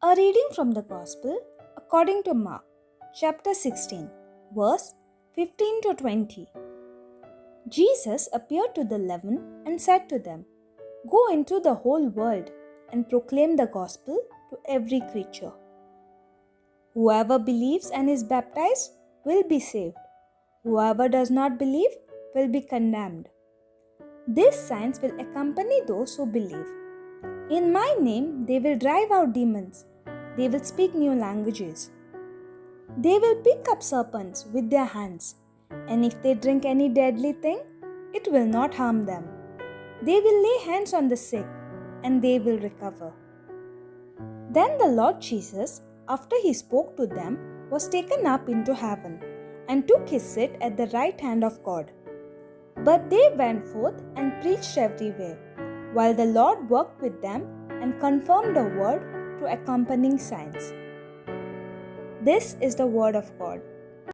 A reading from the Gospel according to Mark, chapter 16, verse 15 to 20. Jesus appeared to the 11 and said to them, "Go into the whole world and proclaim the gospel to every creature. Whoever believes and is baptized will be saved. Whoever does not believe will be condemned. These signs will accompany those who believe. In my name they will drive out demons. They will speak new languages. They will pick up serpents with their hands, and if they drink any deadly thing, it will not harm them. They will lay hands on the sick, and they will recover." Then the Lord Jesus, after he spoke to them, was taken up into heaven and took his seat at the right hand of God. But they went forth and preached everywhere, while the Lord worked with them and confirmed the word through accompanying signs. This is the word of God.